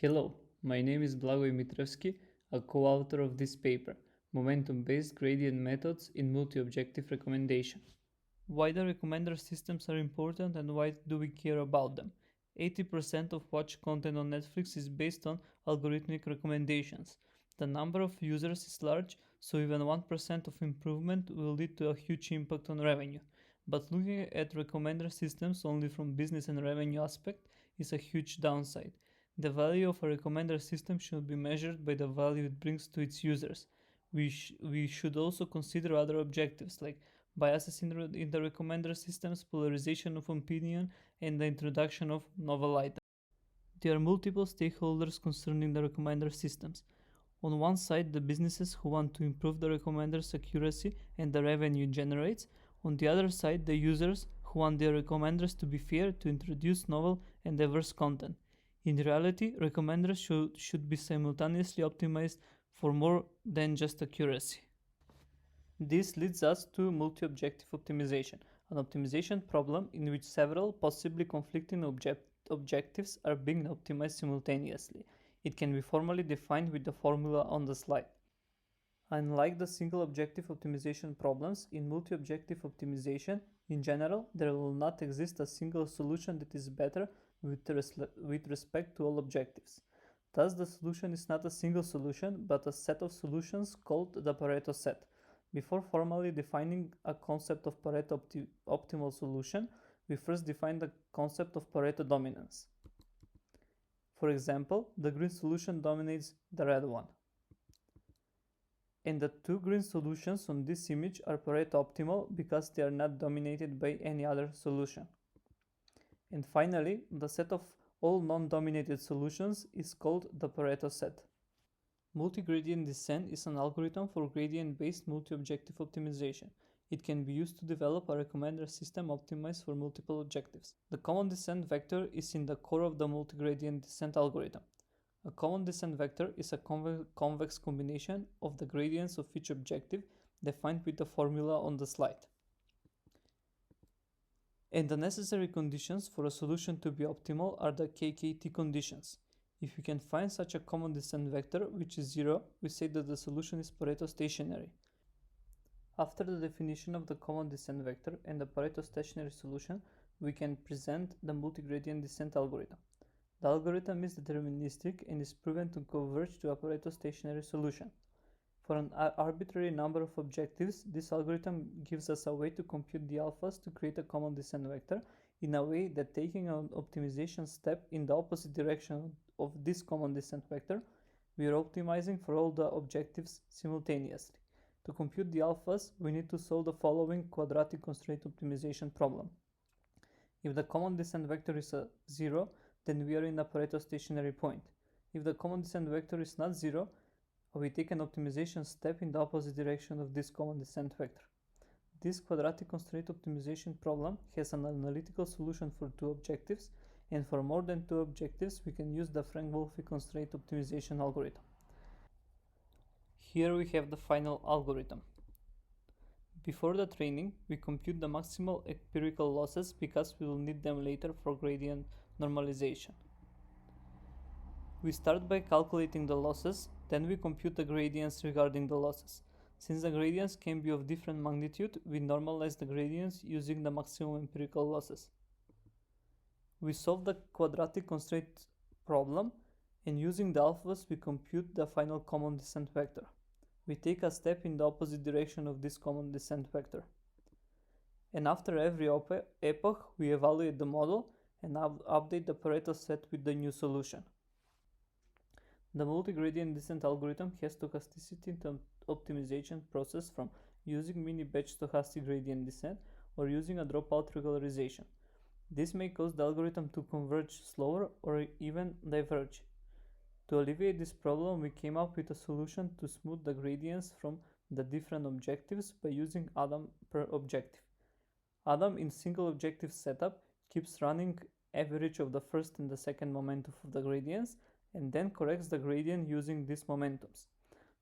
Hello, my name is Blagoy Mitrevsky, a co-author of this paper, Momentum-Based Gradient Methods in Multi-Objective Recommendation. Why the recommender systems are important and why do we care about them? 80% of watch content on Netflix is based on algorithmic recommendations. The number of users is large, so even 1% of improvement will lead to a huge impact on revenue. But looking at recommender systems only from business and revenue aspect is a huge downside. The value of a recommender system should be measured by the value it brings to its users. We should also consider other objectives like biases in the recommender systems, polarization of opinion, and the introduction of novel items. There are multiple stakeholders concerning the recommender systems. On one side, the businesses who want to improve the recommender's accuracy and the revenue it generates. On the other side, the users who want their recommenders to be fair to introduce novel and diverse content. In reality, recommenders should be simultaneously optimized for more than just accuracy. This leads us to multi-objective optimization, an optimization problem in which several possibly conflicting objectives are being optimized simultaneously. It can be formally defined with the formula on the slide. Unlike the single objective optimization problems, in multi-objective optimization, in general, there will not exist a single solution that is better with respect to all objectives. Thus, the solution is not a single solution, but a set of solutions called the Pareto set. Before formally defining a concept of Pareto optimal solution, we first define the concept of Pareto dominance. For example, the green solution dominates the red one. And the two green solutions on this image are Pareto optimal because they are not dominated by any other solution. And finally, the set of all non-dominated solutions is called the Pareto set. Multi-gradient descent is an algorithm for gradient-based multi-objective optimization. It can be used to develop a recommender system optimized for multiple objectives. The common descent vector is in the core of the multi-gradient descent algorithm. A common descent vector is a convex combination of the gradients of each objective defined with the formula on the slide. And the necessary conditions for a solution to be optimal are the KKT conditions. If we can find such a common descent vector, which is 0, we say that the solution is Pareto stationary. After the definition of the common descent vector and the Pareto stationary solution, we can present the multi-gradient descent algorithm. The algorithm is deterministic and is proven to converge to a Pareto stationary solution. For an arbitrary number of objectives, this algorithm gives us a way to compute the alphas to create a common descent vector in a way that taking an optimization step in the opposite direction of this common descent vector, we are optimizing for all the objectives simultaneously. To compute the alphas, we need to solve the following quadratic constraint optimization problem. If the common descent vector is a 0, then we are in a Pareto stationary point. If the common descent vector is not 0, we take an optimization step in the opposite direction of this common descent vector. This quadratic constraint optimization problem has an analytical solution for two objectives, and for more than two objectives, we can use the Frank-Wolfe constraint optimization algorithm. Here we have the final algorithm. Before the training, we compute the maximal empirical losses because we will need them later for gradient normalization. We start by calculating the losses, then we compute the gradients regarding the losses. Since the gradients can be of different magnitude, we normalize the gradients using the maximum empirical losses. We solve the quadratic constraint problem, and using the alphas we compute the final common descent vector. We take a step in the opposite direction of this common descent vector. And after every epoch, we evaluate the model and update the Pareto set with the new solution. The multi-gradient descent algorithm has stochasticity in the optimization process from using mini-batch stochastic gradient descent or using a dropout regularization. This may cause the algorithm to converge slower or even diverge. To alleviate this problem, we came up with a solution to smooth the gradients from the different objectives by using Adam per objective. Adam in single objective setup keeps running average of the first and the second momentum of the gradients and then corrects the gradient using these momentums.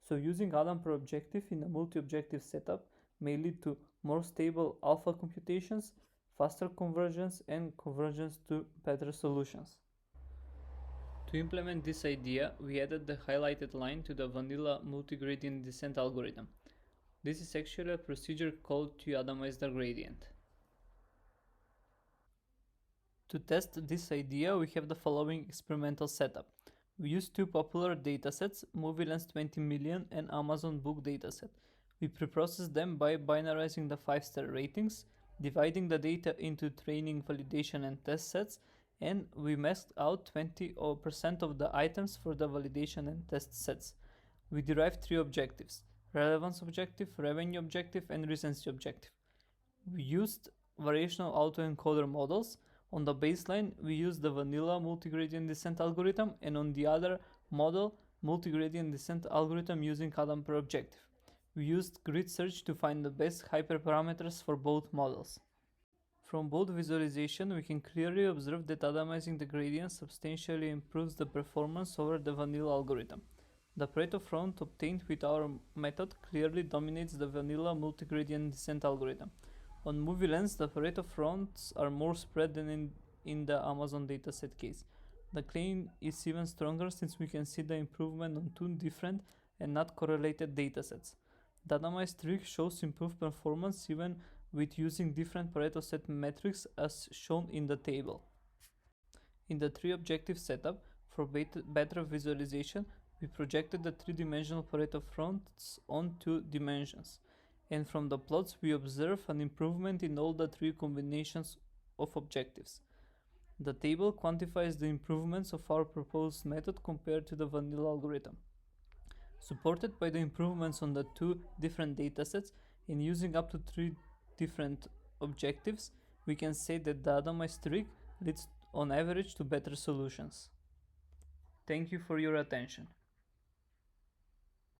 So using Adam per objective in a multi-objective setup may lead to more stable alpha computations, faster convergence, and convergence to better solutions. To implement this idea, we added the highlighted line to the vanilla multigradient descent algorithm. This is actually a procedure called to atomize the gradient. To test this idea, we have the following experimental setup. We use two popular datasets, MovieLens 20 million and Amazon Book dataset. We preprocess them by binarizing the 5-star ratings, dividing the data into training, validation, and test sets, and we masked out 20% of the items for the validation and test sets. We derived three objectives: relevance objective, revenue objective, and recency objective. We used variational autoencoder models. On the baseline, we used the vanilla multigradient descent algorithm, and on the other model, multigradient descent algorithm using Adam per objective. We used grid search to find the best hyperparameters for both models. From both visualization, we can clearly observe that atomizing the gradient substantially improves the performance over the vanilla algorithm. The Pareto front obtained with our method clearly dominates the vanilla multigradient descent algorithm. On MovieLens, the Pareto fronts are more spread than in the Amazon dataset case. The claim is even stronger since we can see the improvement on two different and not correlated datasets. The atomized trick shows improved performance even with using different Pareto set metrics as shown in the table. In the three-objective setup, for better visualization, we projected the three-dimensional Pareto fronts on 2 dimensions, and from the plots we observe an improvement in all the three combinations of objectives. The table quantifies the improvements of our proposed method compared to the vanilla algorithm. Supported by the improvements on the two different datasets and using up to 3 different objectives, we can say that the atomized trick leads on average to better solutions. Thank you for your attention.